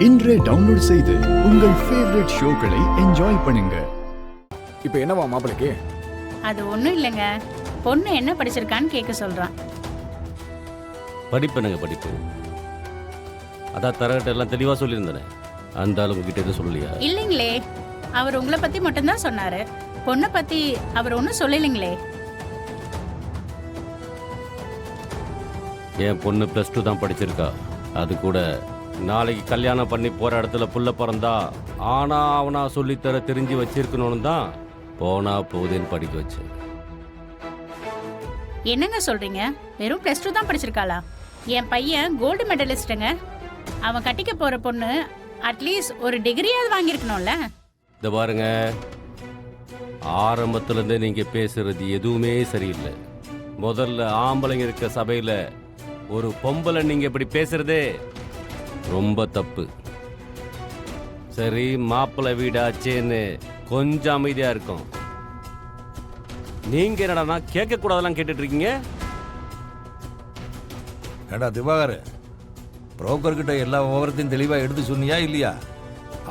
இன்றே டவுன்லோட் செய்து உங்கள் ஃபேவரட் ஷோக்களை என்ஜாய் பண்ணுங்க. இப்போ என்னவா மாப்பிளைக்கு? அது ஒண்ணும் இல்லைங்க, பொண்ணு என்ன படிச்சிருக்கான்னு கேட்க சொல்றான். படிப்புனுங்க படிப்பு. அதான் தரகிட்ட எல்லாம் தெளிவா சொல்லியிருந்தேன். அந்த ஆளு உங்ககிட்ட எதுவும் சொல்லலையா? இல்லைங்களே, அவர் உங்களை பத்தி மட்டும்தான் சொன்னாரு. பொண்ணை பத்தி அவர் ஒன்றும் சொல்லலைங்களே. என் பொண்ணு +2 தான் படிச்சிருக்கா. அது கூட நாளைக்கு கல்யாணம் பண்ணி போற இடத்துல புள்ள பிறந்தா ஆனா அவனா சொல்லித்தர தெரிஞ்சு வச்சிருக்கணும்னு தான் போனா போகுதுன்னு படிக்க வச்சேன். என்னங்க சொல்றீங்க? வெறும் +2 தான் படிச்சிருக்காளா? என் பையன் கோல்டு மெடலிஸ்ட்டுங்க. அவன் கட்டிக்க போற பொண்ணு அட்லீஸ்ட் ஒரு டிகிரியாவது வாங்கியிருக்கணும்ல. இந்த பாருங்க, ஆரம்பத்திலேருந்தே நீங்க பேசுறது எதுவுமே சரியில்லை. முதல்ல ஆம்பளைங்க இருக்க சபையில ஒரு பொம்பளை நீங்க இப்படி பேசுறதே ரொம்ப தப்பு. சரி, மாப்பிள்ளை வீடாச்சேன்னு கொஞ்சம் அமைதியா இருக்கும். நீங்க என்னடா கேட்க கூடாதெல்லாம் கேட்டுட்டு இருக்கீங்க? ஏண்டா திவாகர், புரோக்கர்கிட்ட எல்லா விவரத்தையும் தெளிவாக எடுத்து சொன்னியா இல்லையா?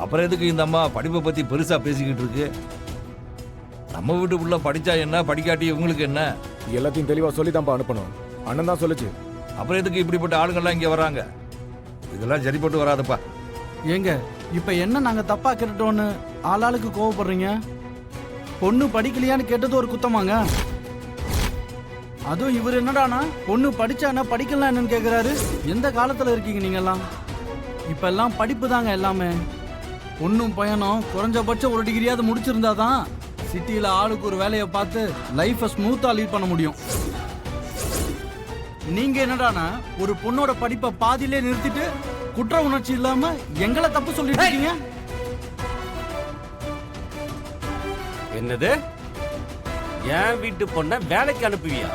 அப்புறம் எதுக்கு இந்த அம்மா படிப்பை பற்றி பெருசாக பேசிக்கிட்டு இருக்கு? நம்ம வீட்டுக்குள்ள படித்தா என்ன, படிக்காட்டி இவங்களுக்கு என்ன? எல்லாத்தையும் தெளிவாக சொல்லி தான்ப்பா அனுப்பணும். அண்ணன் தான் சொல்லுச்சு. அப்புறம் எதுக்கு இப்படிப்பட்ட ஆளுங்கள்லாம் இங்கே வராங்க? இதெல்லாம் சரிப்பட்டு வராதப்பா. ஏங்க, இப்போ என்ன நாங்கள் தப்பா கேட்டுட்டோன்னு ஆளாளுக்கு கோவப்படுறீங்க? பொண்ணு படிக்கலையான்னு கேட்டது ஒரு குத்தமாங்க? அதுவும் இவர் என்னடானா பொண்ணு படிச்சானா படிக்கலாம் என்னன்னு கேட்குறாரு. எந்த காலத்தில் இருக்கீங்க நீங்கெல்லாம்? இப்பெல்லாம் படிப்பு தாங்க எல்லாமே. பொண்ணும் பையனும் குறைஞ்சபட்சம் ஒரு டிகிரியாவது முடிச்சிருந்தா தான் சிட்டியில் ஆளுக்கு ஒரு வேலையை பார்த்து லைஃப்பை ஸ்மூத்தாக லீட் பண்ண முடியும். நீங்க என்னடானா ஒரு பொண்ணோட படிப்பை பாதியிலே நிறுத்திட்டு குற்ற உணர்ச்சி இல்லாம எங்களை தப்பு சொல்லிட்டு இருக்கீங்க. என்னது? என் வீட்டு பொண்ணை வேலைக்கு அனுப்புவியா?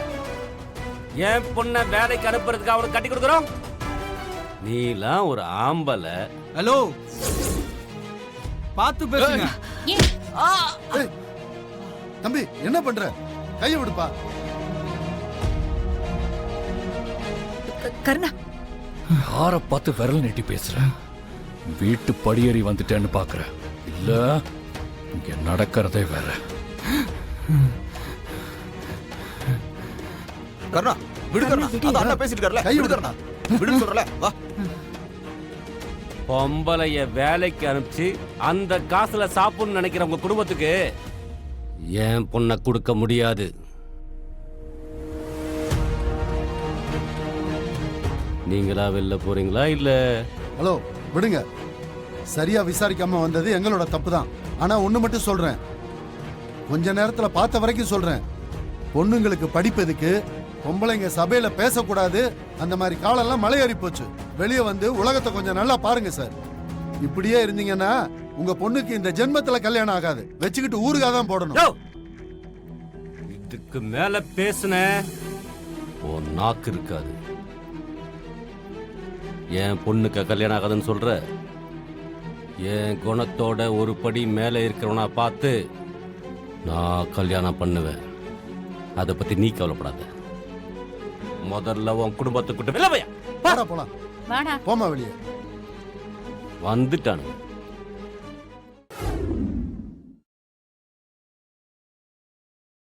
என் பொண்ணை வேலைக்கு அனுப்புறதுக்கு அவனுக்கு கட்டி கொடுக்குறோம்? நீலாம் ஒரு ஆம்பளை. ஹலோ, பார்த்து பேசுங்க. தம்பி, என்ன பண்ற? கையை விடுப்பா. கருணா, யார பார்த்து விரல் நீட்டி பேசுற? வீட்டு படியேறி வந்துட்டேன்னு பாக்குற? இல்ல, இங்க நடக்கிறதே வேற. கருணா, விடு கருணா. அத அண்ணா பேசிட்டு இருக்காருல. கை விடு கருணா. விடு சொல்றல. வா. பொம்பளைய வேலைக்கு அனுப்பிச்சு அந்த காசுல சாப்பிடணும்னு நினைக்கிற உங்க குடும்பத்துக்கு என் பொண்ணை கொடுக்க முடியாது. நீங்களா வெளில போறீங்களா இல்ல? ஹலோ, விடுங்க. சரியா விசாரிக்காம வந்தது எங்களோட தப்பு தான். ஆனா ஒண்ணு மட்டும் சொல்றேன், கொஞ்ச நேரத்துல பார்த்த வரைக்கும் சொல்றேன், பொண்ணுங்களுக்கு படிப்பதுக்கு பொம்பளைங்க சபையில பேசக்கூடாது. அந்த மாதிரி காலெல்லாம் மலையேறி போச்சு. வெளியே வந்து உலகத்தை கொஞ்சம் நல்லா பாருங்க சார். இப்படியே இருந்தீங்கன்னா உங்க பொண்ணுக்கு இந்த ஜென்மத்துல கல்யாணம் ஆகாது. வச்சுக்கிட்டு ஊருகா தான் போடணும். இதுக்கு மேல பேசுன உன் நாக்கு இருக்காது. என் பொண்ணுக்கு கல்யாணம் ஆகாதுன்னு சொல்ற? என் குணத்தோட ஒரு படி மேல இருக்கிறவனா பார்த்து நான் கல்யாணம் பண்ணுவேன். அதை பத்தி நீ கவலைப்படாத. முதல்ல உன் குடும்பத்துக்கிட்ட வெளில போயா. போடா, போலாம். வாடா. போமா வெளியே. வந்துட்டானு